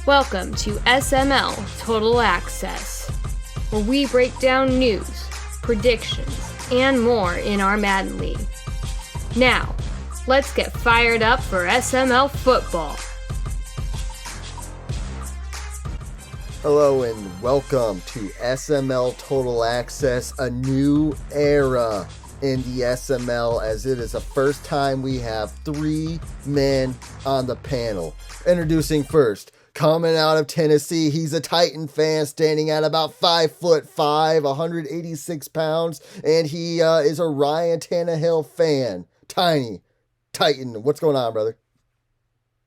Welcome to SML Total Access, where we break down news, predictions, and more in our Madden League. Now, let's get fired up for SML football. Hello and welcome to SML Total Access, a new era in the SML, as it is the first time we have three men on the panel. Introducing first, coming out of Tennessee, he's a Titan fan, standing at about 5'5", 186 pounds, and he is a Ryan Tannehill fan. Tiny Titan, what's going on, brother?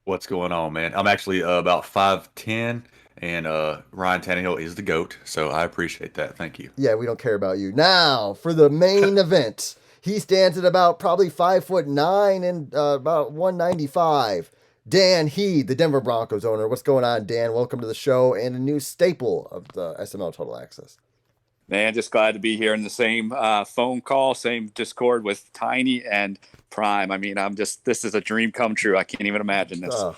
What's going on, man? I'm actually about 5'10", and Ryan Tannehill is the GOAT, so I appreciate that. Thank you. Yeah, we don't care about you. Now, for the main event, he stands at about probably 5'9" and about 195. Dan Heed, the Denver Broncos owner. What's going on, Dan? Welcome to the show and a new staple of the SML Total Access. Man, just glad to be here in the same phone call, same Discord with Tiny and Prime. I mean, this is a dream come true. I can't even imagine this. Oh,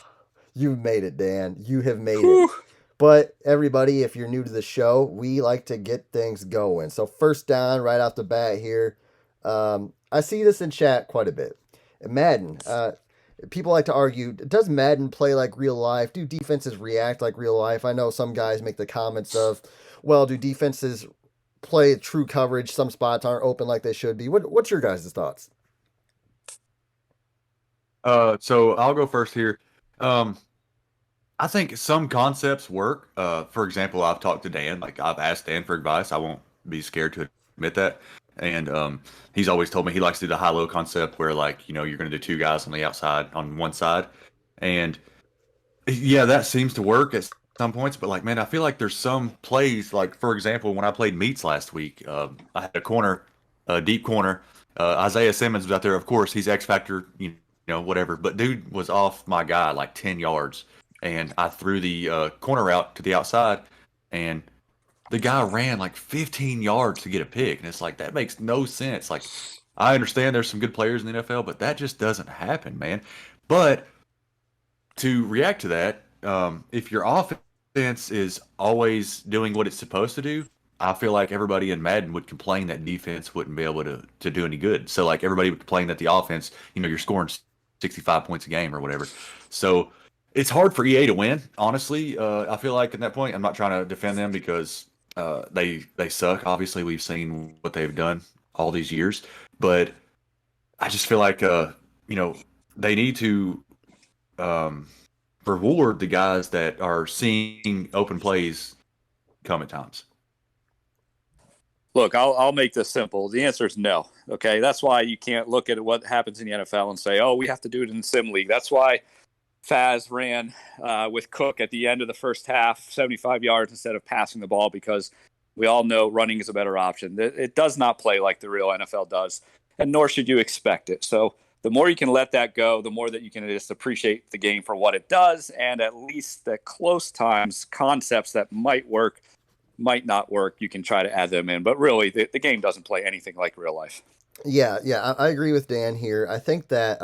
you've made it, Dan. You have made it. But everybody, if you're new to the show, we like to get things going. So first down, right off the bat here, I see this in chat quite a bit. Madden, people like to argue, does Madden play like real life? Do defenses react like real life? I know some guys make the comments of, well, do defenses play true coverage? Some spots aren't open like they should be. What's your guys' thoughts? So I'll go first here. I think some concepts work. For example, I've talked to Dan. Like, I've asked Dan for advice. I won't be scared to admit that. And he's always told me he likes to do the high-low concept where, like, you're going to do two guys on the outside on one side. And, yeah, that seems to work at some points. But, like, man, I feel like there's some plays. Like, for example, when I played meets last week, I had a deep corner. Isaiah Simmons was out there. Of course, he's X Factor, whatever. But dude was off my guy like 10 yards. And I threw the corner route to the outside, and the guy ran like 15 yards to get a pick. And it's like, that makes no sense. Like, I understand there's some good players in the NFL, but that just doesn't happen, man. But to react to that, if your offense is always doing what it's supposed to do, I feel like everybody in Madden would complain that defense wouldn't be able to do any good. So, like, everybody would complain that the offense, you're scoring 65 points a game or whatever. So it's hard for EA to win, honestly. I feel like at that point, I'm not trying to defend them because they suck. Obviously, we've seen what they've done all these years, but I just feel like they need to reward the guys that are seeing open plays come at times. Look, I'll make this simple. The answer is no. Okay, that's why you can't look at what happens in the NFL and say, "Oh, we have to do it in the sim league." That's why Faz ran with Cook at the end of the first half, 75 yards instead of passing the ball, because we all know running is a better option. It does not play like the real NFL does, and nor should you expect it. So the more you can let that go, the more that you can just appreciate the game for what it does, and at least the close times, concepts that might work, might not work, you can try to add them in. But really, the game doesn't play anything like real life. Yeah, I agree with Dan here. I think that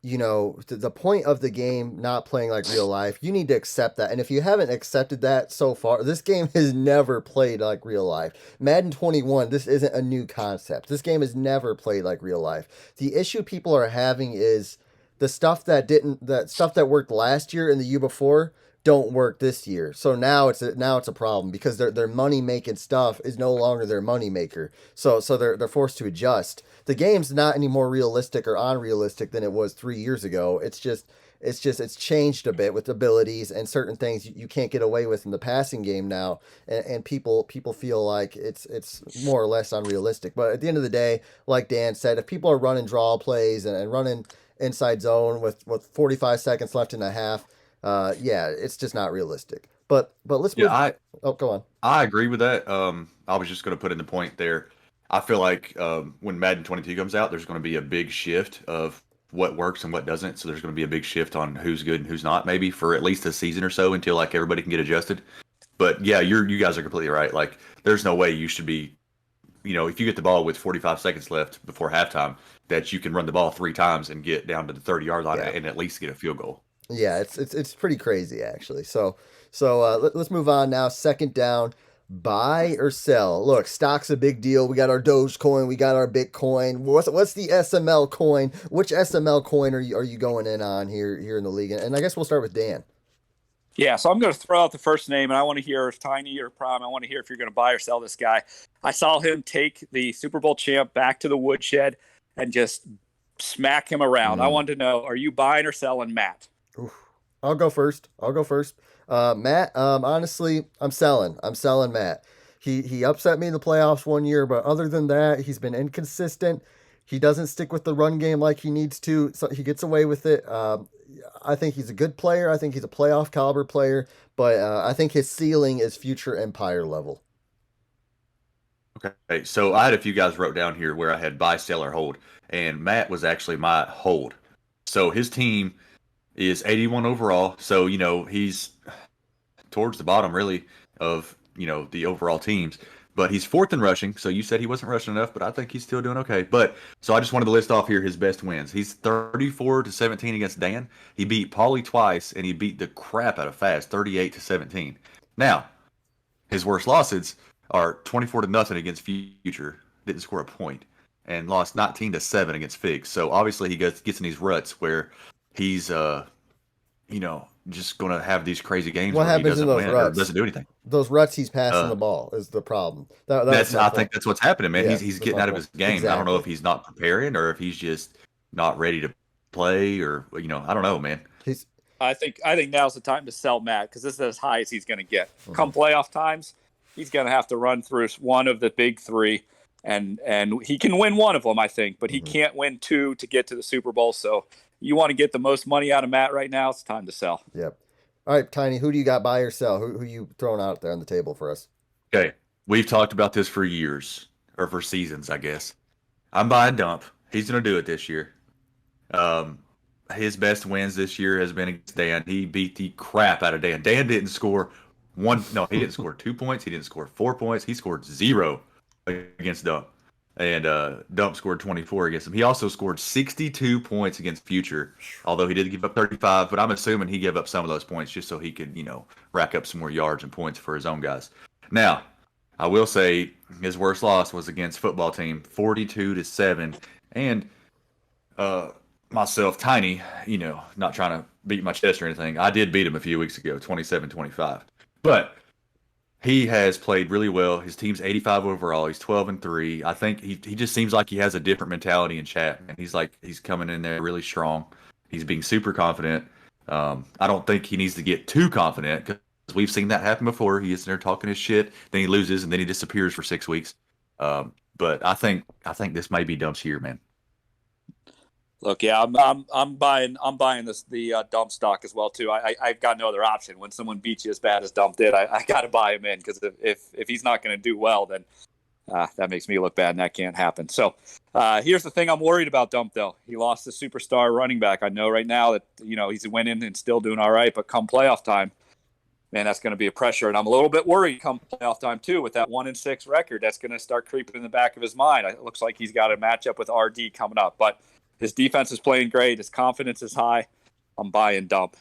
the point of the game not playing like real life, you need to accept that. And if you haven't accepted that so far, this game has never played like real life. Madden 21, this isn't a new concept. This game has never played like real life. The issue people are having is the stuff that worked last year and the year before don't work this year. So now it's a problem because their money making stuff is no longer their money maker. So they're forced to adjust. The game's not any more realistic or unrealistic than it was 3 years ago. It's changed a bit with abilities and certain things you can't get away with in the passing game now, and people feel like it's more or less unrealistic. But at the end of the day, like Dan said, if people are running draw plays and running inside zone with 45 seconds left in a half, it's just not realistic. But let's move. Go on. I agree with that. I was just going to put in the point there. I feel like when Madden 22 comes out, there's going to be a big shift of what works and what doesn't. So there's going to be a big shift on who's good and who's not, maybe for at least a season or so until like everybody can get adjusted. But yeah, you guys are completely right. Like, there's no way you should be, if you get the ball with 45 seconds left before halftime, that you can run the ball 3 times and get down to the 30-yard line and at least get a field goal. Yeah, it's pretty crazy actually. Let's move on now. Second down, buy or sell. Look, stock's a big deal. We got our Dogecoin, we got our Bitcoin. What's the SML coin? Which SML coin are you going in on here in the league? And I guess we'll start with Dan. Yeah, so I'm going to throw out the first name, and I want to hear if Tiny or Prime, I want to hear if you're going to buy or sell this guy. I saw him take the Super Bowl champ back to the woodshed and just smack him around. I wanted to know, are you buying or selling Matt? Oof. I'll go first. Matt, honestly, I'm selling. I'm selling Matt. He upset me in the playoffs one year, but other than that, he's been inconsistent. He doesn't stick with the run game like he needs to, so he gets away with it. I think he's a good player. I think he's a playoff caliber player, but I think his ceiling is future Empire level. Okay, so I had a few guys wrote down here where I had buy, sell, or hold, and Matt was actually my hold. So his team is 81 overall, so he's towards the bottom really of the overall teams. But he's fourth in rushing, so you said he wasn't rushing enough, but I think he's still doing okay. But so I just wanted to list off here his best wins. He's 34-17 against Dan. He beat Paulie twice, and he beat the crap out of Faz 38-17. Now, his worst losses are 24-0 against Future, didn't score a point, and lost 19-7 against Figs. So obviously he gets in these ruts where he's just going to have these crazy games What where he happens in doesn't those win ruts? or doesn't do anything. Those ruts he's passing the ball is the problem. I think that's what's happening, man. Yeah, he's getting out of his game. Exactly. I don't know if he's not preparing or if he's just not ready to play or I don't know, man. I think now's the time to sell Matt because this is as high as he's going to get. Come playoff times, he's going to have to run through one of the big three, and he can win one of them, I think, but he can't win two to get to the Super Bowl. So you want to get the most money out of Matt right now, it's time to sell. Yep. All right, Tiny, who do you got buy or sell? Who you throwing out there on the table for us? Okay, we've talked about this for years or for seasons, I guess. I'm buying Dump. He's going to do it this year. His best wins this year has been against Dan. He beat the crap out of Dan. Dan didn't score he didn't score 2 points. He didn't score 4 points. He scored 0 against Dump. And Dump scored 24 against him. He also scored 62 points against Future, although he did give up 35. But I'm assuming he gave up some of those points just so he could, rack up some more yards and points for his own guys. Now, I will say his worst loss was against football team, 42-7. And myself, Tiny, not trying to beat my chest or anything. I did beat him a few weeks ago, 27-25. But he has played really well. His team's 85 overall. He's 12-3. I think he just seems like he has a different mentality in chat. And he's coming in there really strong. He's being super confident. I don't think he needs to get too confident because we've seen that happen before. He is in there talking his shit, then he loses, and then he disappears for 6 weeks. But I think this may be Dump's year, man. Look, yeah, I'm buying the Dump stock as well too. I've got no other option. When someone beats you as bad as Dump did, I got to buy him in because if he's not going to do well, then that makes me look bad, and that can't happen. So here's the thing: I'm worried about Dump though. He lost the superstar running back. I know right now that he's winning and still doing all right, but come playoff time, man, that's going to be a pressure, and I'm a little bit worried come playoff time too with that 1-6 record. That's going to start creeping in the back of his mind. It looks like he's got a matchup with RD coming up, but his defense is playing great. His confidence is high. I'm buying Dump.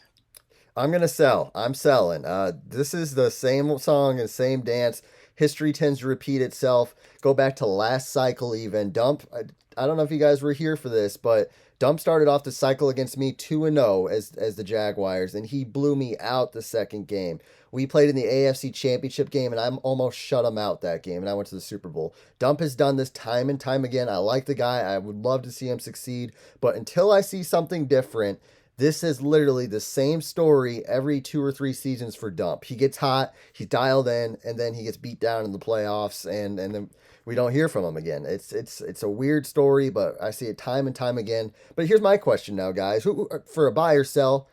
I'm going to sell. I'm selling. This is the same song and same dance. History tends to repeat itself. Go back to last cycle even. Dump, I don't know if you guys were here for this, but Dump started off the cycle against me 2-0 as the Jaguars, and he blew me out the second game. We played in the AFC Championship game, and I almost shut him out that game, and I went to the Super Bowl. Dump has done this time and time again. I like the guy. I would love to see him succeed, but until I see something different, this is literally the same story every 2 or 3 seasons for Dump. He gets hot, he's dialed in, and then he gets beat down in the playoffs, and then we don't hear from him again. It's a weird story, but I see it time and time again. But here's my question now, guys. Who for a buy or sell?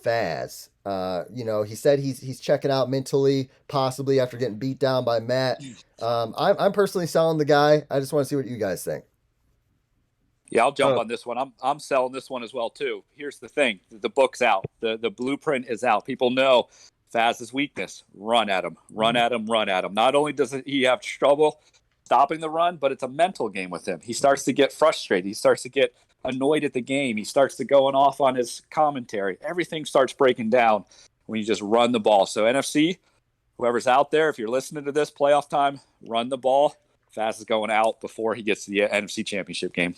Faz. He said he's checking out mentally, possibly after getting beat down by Matt. I'm personally selling the guy. I just want to see what you guys think. Yeah, I'll jump on this one. I'm selling this one as well too. Here's the thing: the book's out. The blueprint is out. People know Faz's weakness: run at him, run at him, run at him. Not only does he have trouble stopping the run, but it's a mental game with him. He starts to get frustrated. He starts to get annoyed at the game. He starts to going off on his commentary. Everything starts breaking down when you just run the ball. So NFC, whoever's out there, if you're listening to this playoff time, run the ball. Faz is going out before he gets to the NFC Championship game.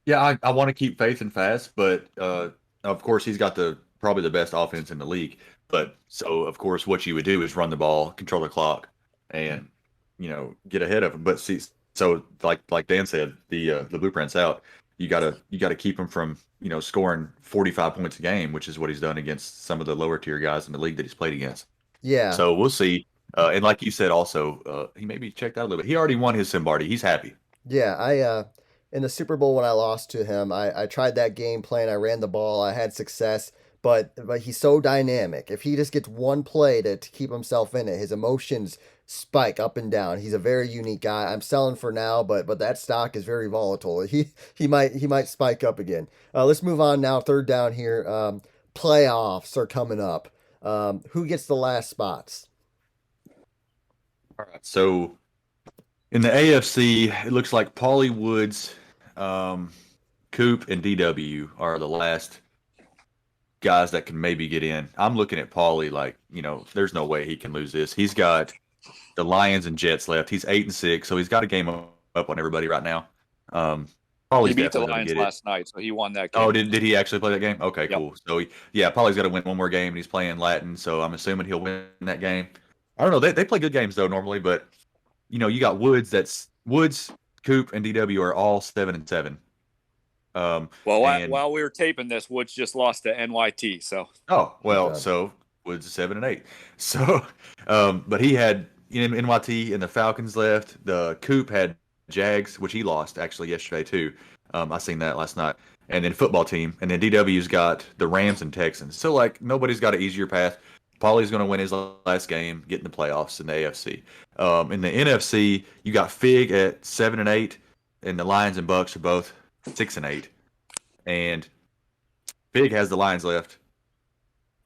Yeah, I want to keep faith in Faz, but of course he's got probably the best offense in the league. But so of course what you would do is run the ball, control the clock, and get ahead of him. But see, so like Dan said, the blueprint's out. You gotta keep him from scoring 45 points a game, which is what he's done against some of the lower tier guys in the league that he's played against. Yeah. So we'll see. And like you said, also he may be checked out a little bit. He already won his Simbardi. He's happy. Yeah, I in the Super Bowl when I lost to him, I tried that game plan. I ran the ball. I had success, but he's so dynamic. If he just gets one play to keep himself in it, his emotions spike up and down. He's a very unique guy. I'm selling for now, but that stock is very volatile. He might spike up again. Let's move on now. Third down here. Playoffs are coming up. Who gets the last spots? All right. So in the AFC, it looks like Paulie Woods, Coop, and DW are the last guys that can maybe get in. I'm looking at Paulie like, there's no way he can lose this. He's got the Lions and Jets left. He's 8-6, so he's got a game up on everybody right now. Paulie's he beat the definitely gonna Lions get it. last night, so he won that game. Oh, did he actually play that game? Okay, Yep. cool. So Paulie's got to win one more game, and he's playing Latin, so I'm assuming he'll win that game. I don't know. They play good games though normally, but you got Woods. Woods, Coop, and DW are all 7-7. While we were taping this, Woods just lost to NYT. So so Woods is 7-8. So, but he had NYT and the Falcons left. The Coop had Jags, which he lost actually yesterday too. I seen that last night. And then football team, and then DW's got the Rams and Texans. So nobody's got an easier path. Paulie's going to win his last game, get in the playoffs in the AFC. In the NFC, you got Fig at 7-8, and the Lions and Bucks are both 6-8. And Fig has the Lions left,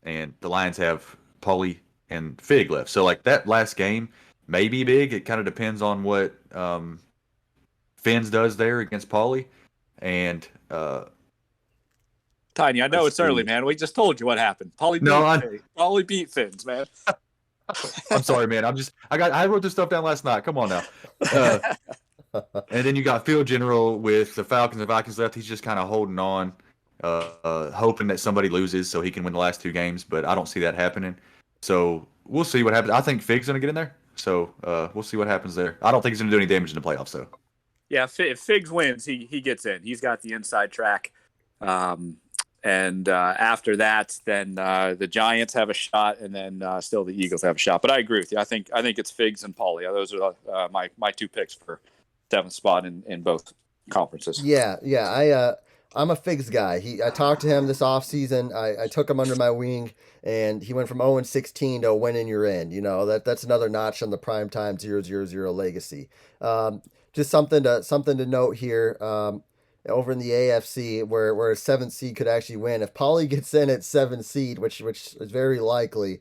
and the Lions have Paulie and Fig left. So that last game may be big. It kind of depends on what Fins does there against Paulie. And Tiny, I know it's early, man. We just told you what happened. Paulie beat Fins, man. I'm sorry, man. I wrote this stuff down last night. Come on now. And then you got Field General with the Falcons and Vikings left. He's just kind of holding on, hoping that somebody loses so he can win the last two games. But I don't see that happening. So we'll see what happens. I think Fig's going to get in there. So we'll see what happens there. I don't think he's going to do any damage in the playoffs, though. Yeah, if Figs wins, he gets in. He's got the inside track. And after that, then the Giants have a shot, and then still the Eagles have a shot. But I agree with you. I think it's Figs and Paulie. Those are my two picks for seventh spot in both conferences. Yeah. I'm a Figs guy. I talked to him this offseason. I took him under my wing, and he went from 0-16 to a win and you're in. That's another notch on the primetime 0-0-0 legacy. Just something to note here. Over in the AFC, where a 7th seed could actually win. If Paulie gets in at 7th seed, which is very likely,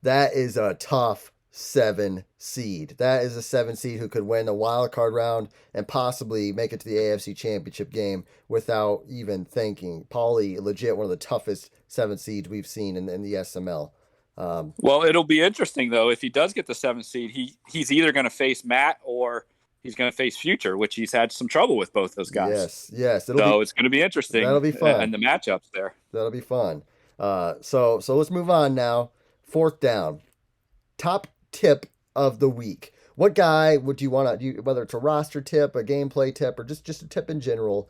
that is a tough 7 seed. That is a 7 seed who could win a wild card round and possibly make it to the AFC Championship game without even thinking. Paulie, legit one of the toughest 7 seeds we've seen in the SML. Well, it'll be interesting though if he does get the 7th seed. He's either going to face Matt or he's going to face Future, which he's had some trouble with both those guys. Yes. It's going to be interesting. That'll be fun. And the matchups there. That'll be fun. So let's move on now. 4th down. Top tip of the week. What guy would you want to, whether it's a roster tip, a gameplay tip, or just a tip in general?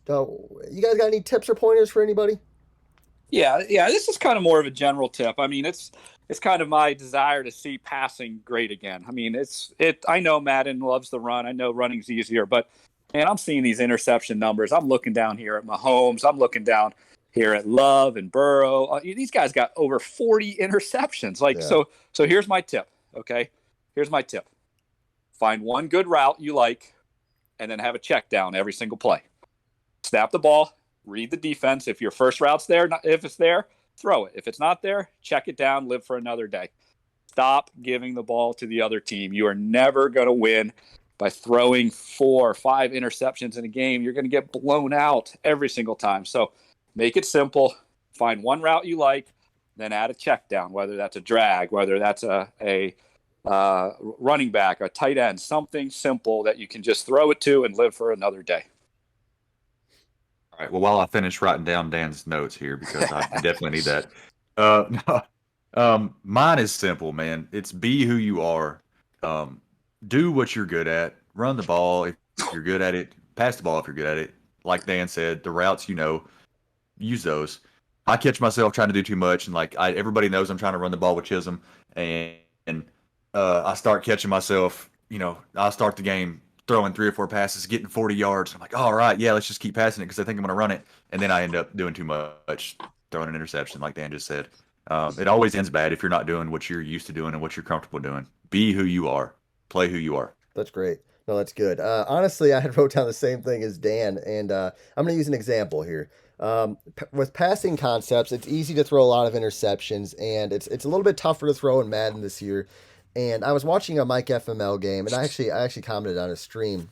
You guys got any tips or pointers for anybody? Yeah. This is kind of more of a general tip. I mean, it's kind of my desire to see passing great again. I mean, I know Madden loves the run. I know running's easier, but man, I'm seeing these interception numbers. I'm looking down here at Mahomes. I'm looking down here at Love and Burrow. These guys got over 40 interceptions. So here's my tip. Okay. Here's my tip. Find one good route you like and then have a check down every single play. Snap the ball, read the defense. If your first route's there, if it's there, throw it. If it's not there, check it down, live for another day. Stop giving the ball to the other team. You are never going to win by throwing 4 or 5 interceptions in a game, you're going to get blown out every single time. So make it simple. Find one route you like, then add a check down, whether that's a drag, whether that's a running back, a tight end, something simple that you can just throw it to and live for another day. All right. Well, while I finish writing down Dan's notes here, because I definitely need that. Mine is simple, man. It's be who you are. Do what you're good at. Run the ball if you're good at it. Pass the ball if you're good at it. Like Dan said, the routes, use those. I catch myself trying to do too much, and everybody knows I'm trying to run the ball with Chisholm, and I start catching myself. I start the game throwing 3 or 4 passes, getting 40 yards. I'm like, all right, yeah, let's just keep passing it because I think I'm going to run it, and then I end up doing too much, throwing an interception, like Dan just said. It always ends bad if you're not doing what you're used to doing and what you're comfortable doing. Be who you are. Play who you are. That's great. No, that's good. Honestly, I had wrote down the same thing as Dan, and I'm going to use an example here. With passing concepts, it's easy to throw a lot of interceptions, and it's a little bit tougher to throw in Madden this year. And I was watching a Mike FML game, and I actually commented on his stream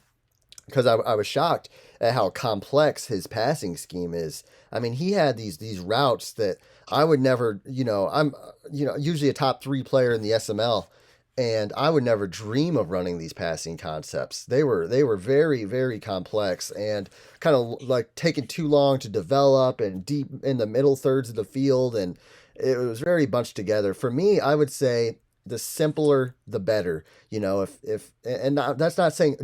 because I was shocked at how complex his passing scheme is. I mean, he had these routes that I would never, I'm usually a top 3 player in the SML. And I would never dream of running these passing concepts. They were very, very complex and kind of like taking too long to develop and deep in the middle thirds of the field. And it was very bunched together. For me, I would say the simpler, the better. That's not saying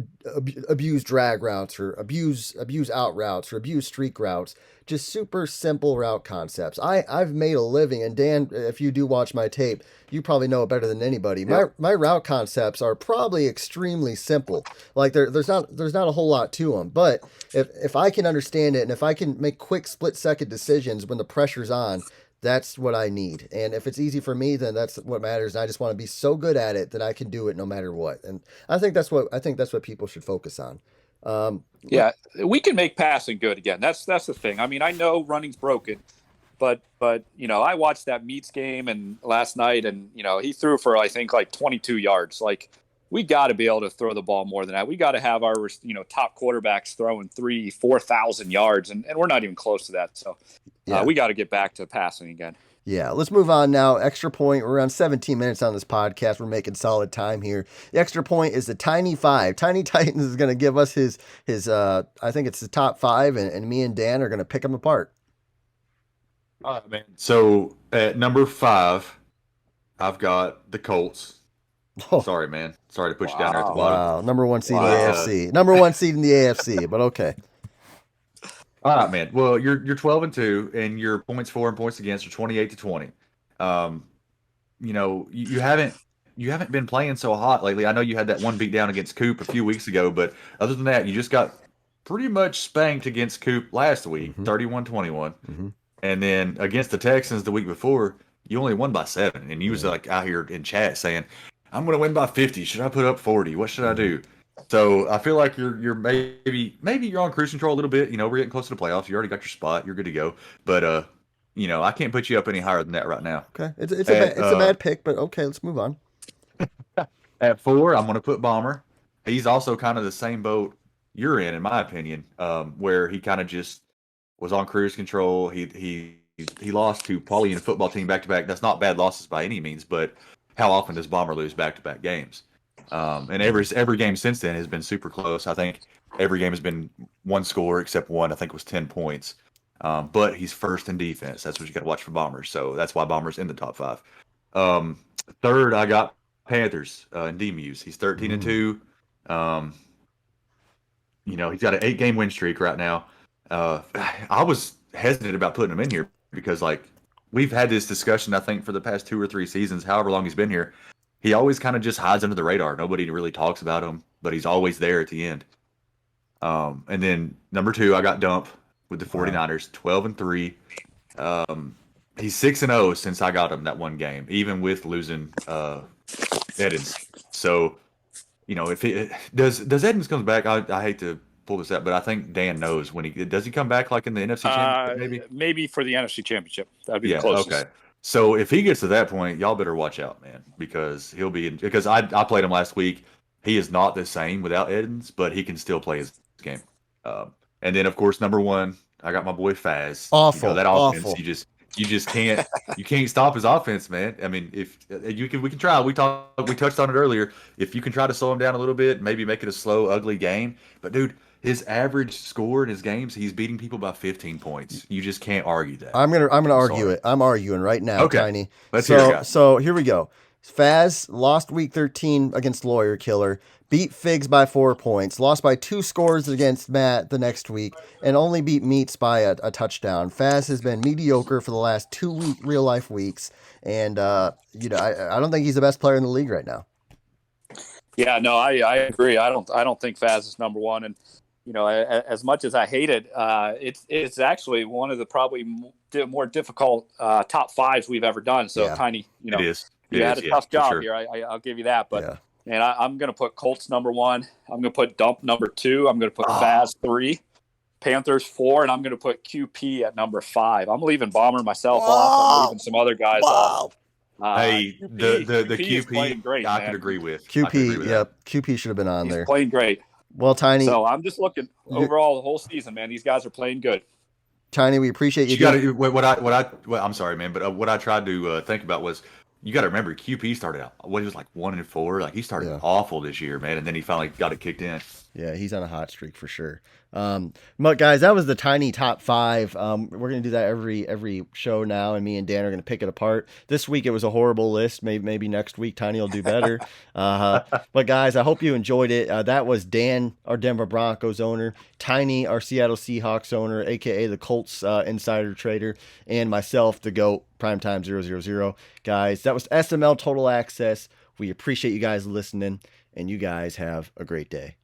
abuse drag routes or abuse out routes or abuse streak routes. Just super simple route concepts. I've made a living, and Dan, if you do watch my tape, you probably know it better than anybody. Yep. My route concepts are probably extremely simple. Like there's not a whole lot to them, but if I can understand it and if I can make quick split-second decisions when the pressure's on, that's what I need. And if it's easy for me, then that's what matters. And I just want to be so good at it that I can do it no matter what. And I think that's what people should focus on. Yeah, we can make passing good again. That's the thing. I mean, I know running's broken, but I watched that Meats game and last night, and he threw for I think like 22 yards. Like, we got to be able to throw the ball more than that. We got to have our top quarterbacks throwing 3,000-4,000 yards, and we're not even close to that. So we got to get back to passing again. Yeah, let's move on now. Extra point. We're around 17 minutes on this podcast. We're making solid time here. The extra point is the Tiny 5. Tiny Titans is going to give us his I think it's the top 5, and me and Dan are going to pick them apart. All right, man. So at number 5, I've got the Colts. Oh. Sorry, man. Sorry to put you down there at the bottom. Wow, number 1 seed in the AFC. Number 1 seed in the AFC, but okay. All right, man. Well, you're 12-2, and your points for and points against are 28-20. You haven't been playing so hot lately. I know you had that one beat down against Coop a few weeks ago, but other than that, you just got pretty much spanked against Coop last week, 31-21. Mm-hmm. And then against the Texans the week before, you only won by 7, and you was like out here in chat saying, "I'm going to win by 50. Should I put up 40? What should I do?" So I feel like you're maybe you're on cruise control a little bit. We're getting close to the playoffs. You already got your spot. You're good to go. But I can't put you up any higher than that right now. Okay, it's a bad pick, but okay, let's move on. At 4, I'm going to put Bomber. He's also kind of the same boat you're in my opinion, where he kind of just was on cruise control. He lost to Paulie and football team back to back. That's not bad losses by any means, but how often does Bomber lose back to back games? And every game since then has been super close. I think every game has been one score except one. I think it was 10 points. But he's first in defense. That's what you got to watch for Bombers. So that's why Bombers in the top 5. Third, I got Panthers and D-Muse. He's 13-2. He's got an 8-game win streak right now. I was hesitant about putting him in here because, we've had this discussion, I think, for the past 2 or 3 seasons, however long he's been here. He always kind of just hides under the radar. Nobody really talks about him, but he's always there at the end. And then number 2, I got Dump with the 49ers, 12-3. He's 6-0 since I got him that one game, even with losing Edens. So, if he does Edens comes back, I hate to pull this out, but I think Dan knows when does he come back in the NFC Championship, maybe for the NFC Championship. That'd be the closest. Okay. So if he gets to that point, y'all better watch out, man, because he'll be because I played him last week. he is not the same without Edens, but he can still play his game. And then of course number one, I got my boy Faz. Awful, That offense, awful. you just can't stop his offense, man. I mean, if we can try. We touched on it earlier. If you can try to slow him down a little bit, maybe make it a slow, ugly game. But dude, his average score in his games, he's beating people by 15 points. You just can't argue that. I'm gonna argue it. I'm arguing right now, Okay. Tiny. Let's hear it, guys. So here we go. Faz lost week 13 against Lawyer Killer, beat Figs by 4 points, lost by 2 scores against Matt the next week, and only beat Meats by a touchdown. Faz has been mediocre for the last 2 real life weeks, and I don't think he's the best player in the league right now. Yeah, no, I agree. I don't think Faz is number one, and as much as I hate it, it's actually one of the probably more difficult top fives we've ever done. So Yeah. Tiny, It is. you had a tough for job sure. here. I'll give you that. But Yeah. man, I'm going to put Colts number 1. I'm going to put Dump number 2. I'm going to put Faz 3, Panthers 4, and I'm going to put QP at number 5. I'm leaving Bomber myself off. I'm leaving some other guys off. Hey, the is playing QP, great, I man. could agree with. I could agree QP, with yep. QP should have been on He's there. playing great. Well, Tiny, So I'm just looking overall the whole season, man. These guys are playing good. Tiny, we appreciate you. You got to I'm sorry, man, but what I tried to think about was you got to remember QP started out he was like 1-4, like he started awful this year, man, and then he finally got it kicked in. Yeah, he's on a hot streak for sure. But guys, that was the Tiny top 5. We're gonna do that every show now, and me and Dan are gonna pick it apart. This week it was a horrible list. Maybe next week Tiny will do better. But guys, I hope you enjoyed it. That was Dan, our Denver Broncos owner, Tiny, our Seattle Seahawks owner, aka the Colts insider trader, and myself, the GOAT, Primetime 000. Guys, that was SML Total Access. We appreciate you guys listening, and you guys have a great day.